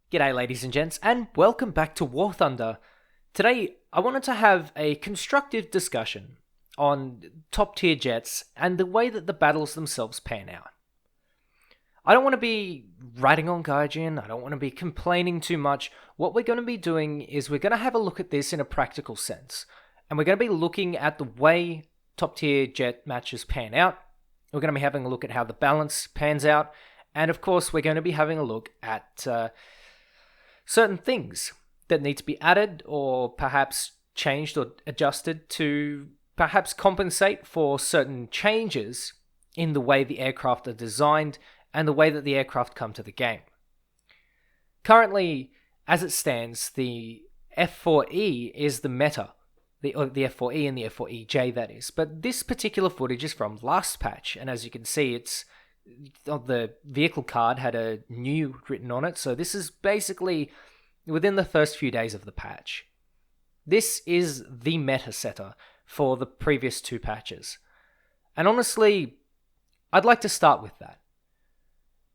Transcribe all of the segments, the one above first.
G'day ladies and gents, and welcome back to War Thunder. Today, I wanted to have a constructive discussion on top tier jets and the way that the battles themselves pan out. I don't want to be ratting on Gaijin, I don't want to be complaining too much. What we're going to be doing is we're going to have a look at this in a practical sense. And we're going to be looking at the way top tier jet matches pan out. We're going to be having a look at how the balance pans out. And of course, we're going to be having a look at certain things that need to be added or perhaps changed or adjusted to perhaps compensate for certain changes in the way the aircraft are designed and the way that the aircraft come to the game. Currently, as it stands, the F4E is the meta, the F4E and the F4EJ that is, but this particular footage is from last patch, and as you can see, it's the vehicle card had a new written on it, so this is basically within the first few days of the patch. This is the meta setter for the previous two patches. And honestly, I'd like to start with that.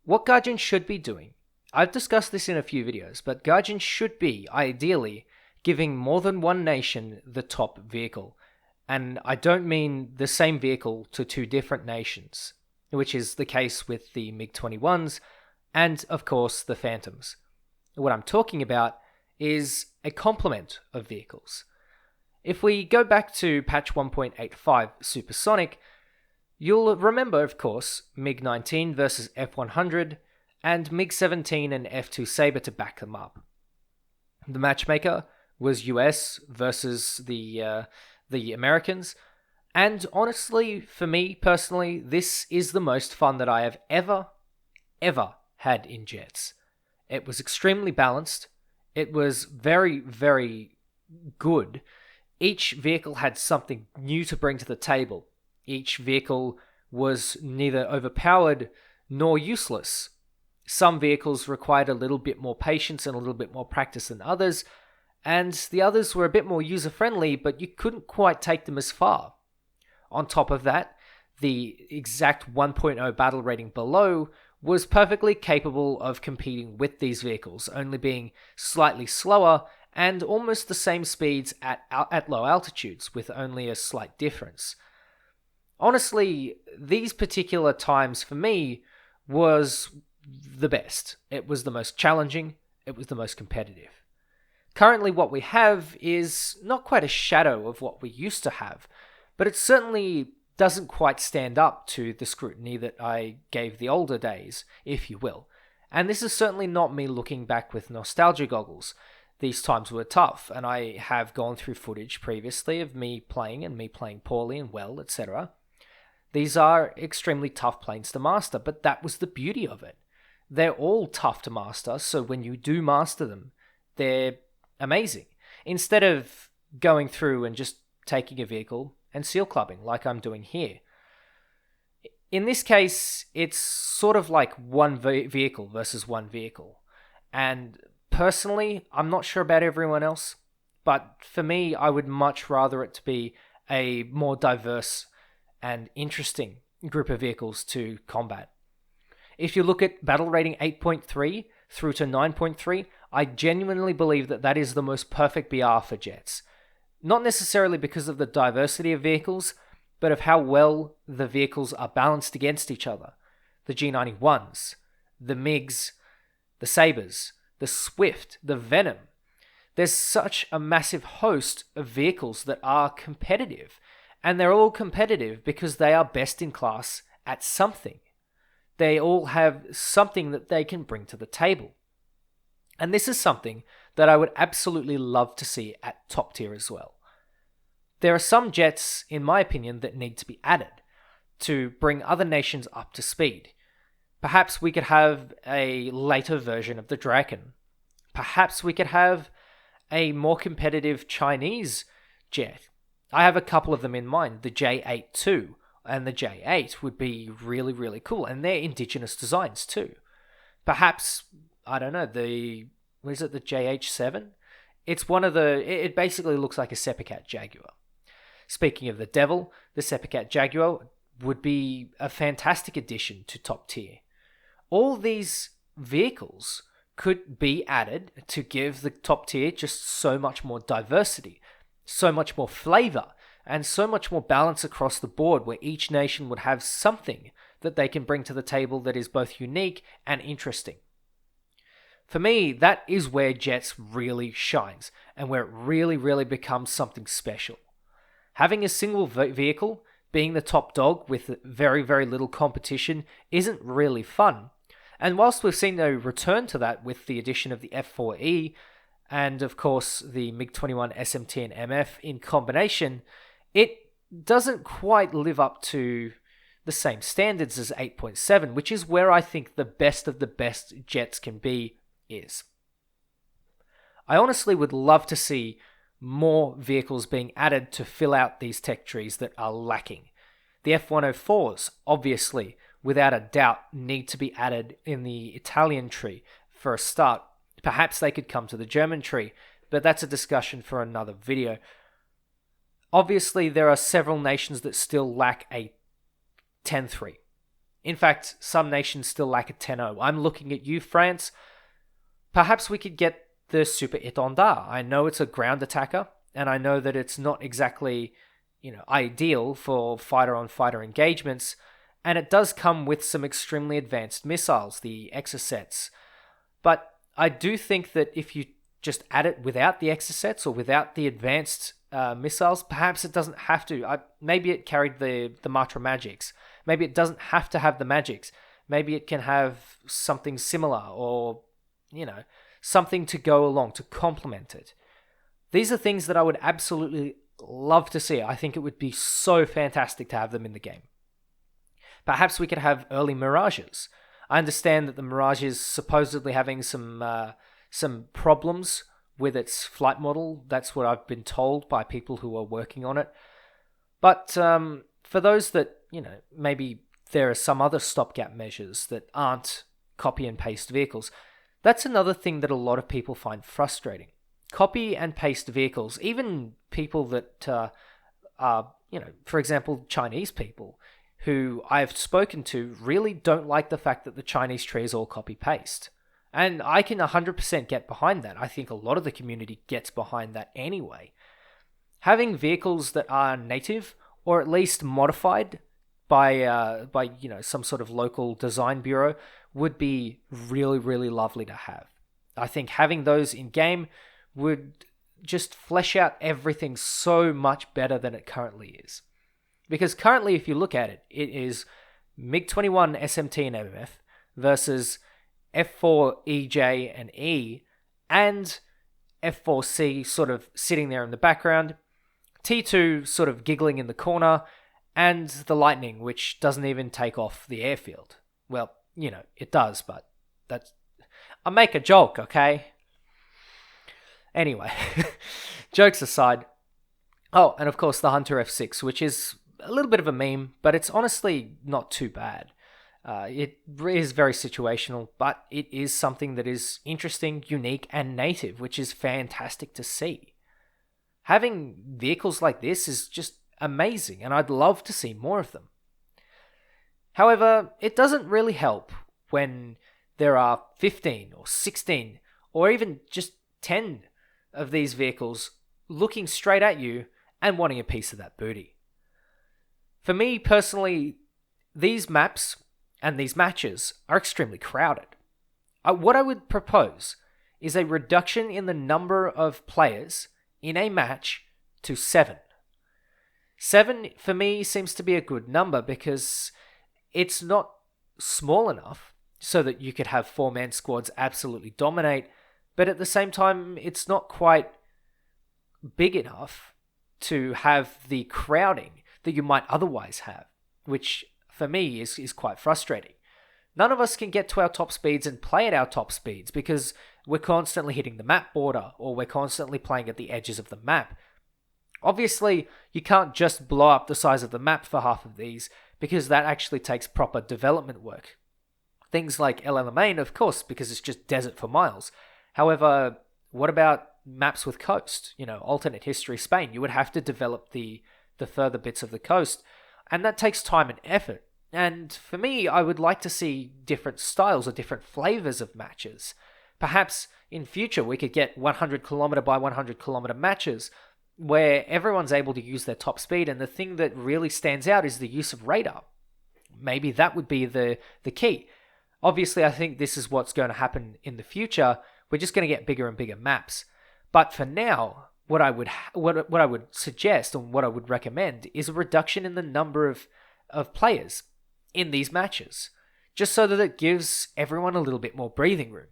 What Gaijin should be doing, I've discussed this in a few videos, but Gaijin should be, ideally, giving more than one nation the top vehicle. And I don't mean the same vehicle to two different nations, which is the case with the MiG-21s and, of course, the Phantoms. What I'm talking about is a complement of vehicles. If we go back to patch 1.85 Supersonic, you'll remember, of course, MiG-19 versus F-100 and MiG-17 and F-2 Sabre to back them up. The matchmaker was US versus the Americans, and honestly, for me personally, this is the most fun that I have ever had in jets. It was extremely balanced. It was very, very good. Each vehicle had something new to bring to the table. Each vehicle was neither overpowered nor useless. Some vehicles required a little bit more patience and a little bit more practice than others, and the others were a bit more user-friendly, but you couldn't quite take them as far. On top of that, the exact 1.0 battle rating below was perfectly capable of competing with these vehicles, only being slightly slower and almost the same speeds at low altitudes, with only a slight difference. Honestly, these particular times for me was the best. It was the most challenging, it was the most competitive. Currently what we have is not quite a shadow of what we used to have, but it certainly doesn't quite stand up to the scrutiny that I gave the older days, if you will. And this is certainly not me looking back with nostalgia goggles. These times were tough, and I have gone through footage previously of me playing and me playing poorly and well, etc. These are extremely tough planes to master, but that was the beauty of it. They're all tough to master, so when you do master them, they're amazing. Instead of going through and just taking a vehicle and seal clubbing like I'm doing here. In this case, it's sort of like one vehicle versus one vehicle. And personally, I'm not sure about everyone else, but for me, I would much rather it to be a more diverse and interesting group of vehicles to combat. If you look at battle rating 8.3 through to 9.3, I genuinely believe that that is the most perfect BR for jets. Not necessarily because of the diversity of vehicles, but of how well the vehicles are balanced against each other. The G91s, the MiGs, the Sabres, the Swift, the Venom. There's such a massive host of vehicles that are competitive, and they're all competitive because they are best in class at something. They all have something that they can bring to the table. And this is something that I would absolutely love to see at top tier as well. There are some jets, in my opinion, that need to be added to bring other nations up to speed. Perhaps we could have a later version of the Draken. Perhaps we could have a more competitive Chinese jet. I have a couple of them in mind. The J-82 and the J-8 would be really, really cool. And they're indigenous designs too. Perhaps, I don't know, the JH7? It's one of it basically looks like a Seppicat Jaguar. Speaking of the Devil, the Seppicat Jaguar would be a fantastic addition to top tier. All these vehicles could be added to give the top tier just so much more diversity, so much more flavor, and so much more balance across the board, where each nation would have something that they can bring to the table that is both unique and interesting. For me, that is where Jets really shines, and where it really, really becomes something special. Having a single vehicle being the top dog with very, very little competition isn't really fun. And whilst we've seen a return to that with the addition of the F4E and, of course, the MiG-21 SMT and MF in combination, it doesn't quite live up to the same standards as 8.7, which is where I think the best of the best Jets can be is. I honestly would love to see more vehicles being added to fill out these tech trees that are lacking. The F104s, obviously, without a doubt, need to be added in the Italian tree for a start. Perhaps they could come to the German tree, but that's a discussion for another video. Obviously, there are several nations that still lack a 10-3. In fact, some nations still lack a 10-0. I'm looking at you, France. Perhaps we could get the Super Étendard. I know it's a ground attacker, and I know that it's not exactly, ideal for fighter-on-fighter engagements, and it does come with some extremely advanced missiles, the Exocets. But I do think that if you just add it without the Exocets or without the advanced missiles, perhaps it doesn't have to. Maybe it carried the Matra Magics. Maybe it doesn't have to have the Magics. Maybe it can have something similar or, something to go along to complement it. These are things that I would absolutely love to see. I think it would be so fantastic to have them in the game. Perhaps we could have early Mirages. I understand that the Mirage is supposedly having some problems with its flight model. That's what I've been told by people who are working on it. But for those that, maybe there are some other stopgap measures that aren't copy and paste vehicles, that's another thing that a lot of people find frustrating. Copy and paste vehicles, even people that are, for example, Chinese people who I've spoken to really don't like the fact that the Chinese tree is all copy-paste. And I can 100% get behind that. I think a lot of the community gets behind that anyway. Having vehicles that are native, or at least modified by some sort of local design bureau, would be really, really lovely to have. I think having those in-game would just flesh out everything so much better than it currently is. Because currently, if you look at it, it is MiG-21 SMT and MF versus F4 EJ and E, and F4C sort of sitting there in the background, T2 sort of giggling in the corner, and the Lightning, which doesn't even take off the airfield. Well, it does, but that's... I make a joke, okay? Anyway, jokes aside. Oh, and of course the Hunter F6, which is a little bit of a meme, but it's honestly not too bad. It is very situational, but it is something that is interesting, unique, and native, which is fantastic to see. Having vehicles like this is just amazing, and I'd love to see more of them. However, it doesn't really help when there are 15 or 16 or even just 10 of these vehicles looking straight at you and wanting a piece of that booty. For me personally, these maps and these matches are extremely crowded. What I would propose is a reduction in the number of players in a match to 7. 7 for me seems to be a good number because it's not small enough so that you could have 4-man squads absolutely dominate, but at the same time, it's not quite big enough to have the crowding that you might otherwise have, which for me is quite frustrating. None of us can get to our top speeds and play at our top speeds because we're constantly hitting the map border or we're constantly playing at the edges of the map. Obviously, you can't just blow up the size of the map for half of these because that actually takes proper development work. Things like El Alamein, of course, because it's just desert for miles. However, what about maps with coast? Alternate history Spain. You would have to develop the further bits of the coast, and that takes time and effort. And for me, I would like to see different styles or different flavors of matches. Perhaps in future we could get 100 kilometer by 100 kilometer matches where everyone's able to use their top speed, and the thing that really stands out is the use of radar. Maybe that would be the key. Obviously, I think this is what's going to happen in the future. We're just going to get bigger and bigger maps. But for now, what I would suggest and what I would recommend is a reduction in the number of players in these matches, just so that it gives everyone a little bit more breathing room.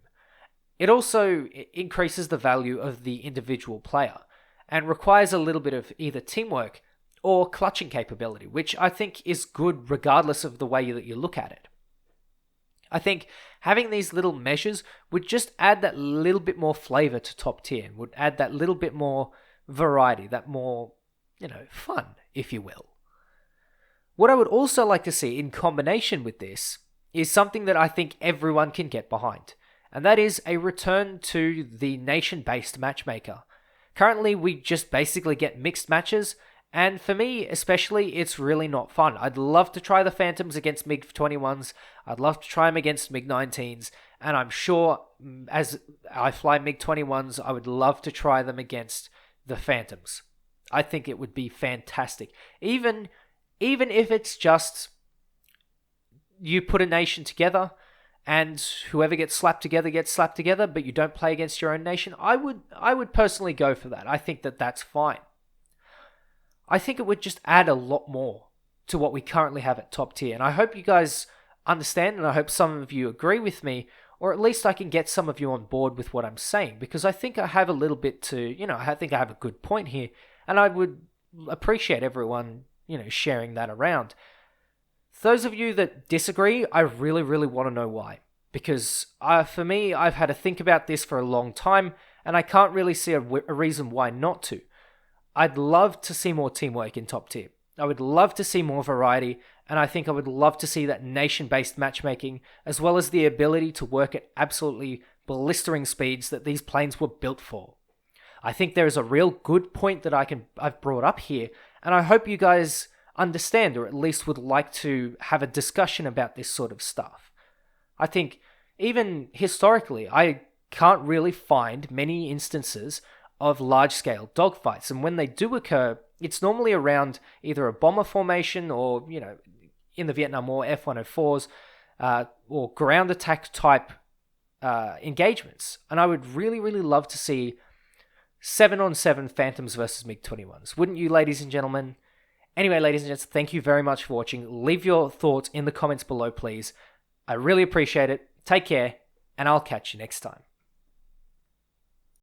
It also increases the value of the individual player and requires a little bit of either teamwork or clutching capability, which I think is good regardless of the way that you look at it. I think having these little measures would just add that little bit more flavor to top tier, and would add that little bit more variety, that more, fun, if you will. What I would also like to see in combination with this is something that I think everyone can get behind, and that is a return to the nation-based matchmaker. Currently, we just basically get mixed matches, and for me, especially, it's really not fun. I'd love to try the Phantoms against MiG-21s. I'd love to try them against MiG-19s. And I'm sure, as I fly MiG-21s, I would love to try them against the Phantoms. I think it would be fantastic. Even if it's just you put a nation together and whoever gets slapped together, but you don't play against your own nation, I would personally go for that. I think that that's fine. I think it would just add a lot more to what we currently have at top tier. And I hope you guys understand, and I hope some of you agree with me, or at least I can get some of you on board with what I'm saying, because I think I have a little bit to, I think I have a good point here, and I would appreciate everyone, sharing that around. Those of you that disagree, I really, really want to know why. Because for me, I've had to think about this for a long time, and I can't really see a reason why not to. I'd love to see more teamwork in top tier. I would love to see more variety, and I think I would love to see that nation-based matchmaking, as well as the ability to work at absolutely blistering speeds that these planes were built for. I think there is a real good point that I've brought up here, and I hope you guys understand, or at least would like to have a discussion about this sort of stuff. I think even historically, I can't really find many instances of large-scale dogfights, and when they do occur, it's normally around either a bomber formation or, in the Vietnam War, F-104s, or ground attack type engagements. And I would really, really love to see 7-on-7 Phantoms versus MiG-21s. Wouldn't you, ladies and gentlemen? Anyway, ladies and gents, thank you very much for watching. Leave your thoughts in the comments below, please. I really appreciate it. Take care, and I'll catch you next time.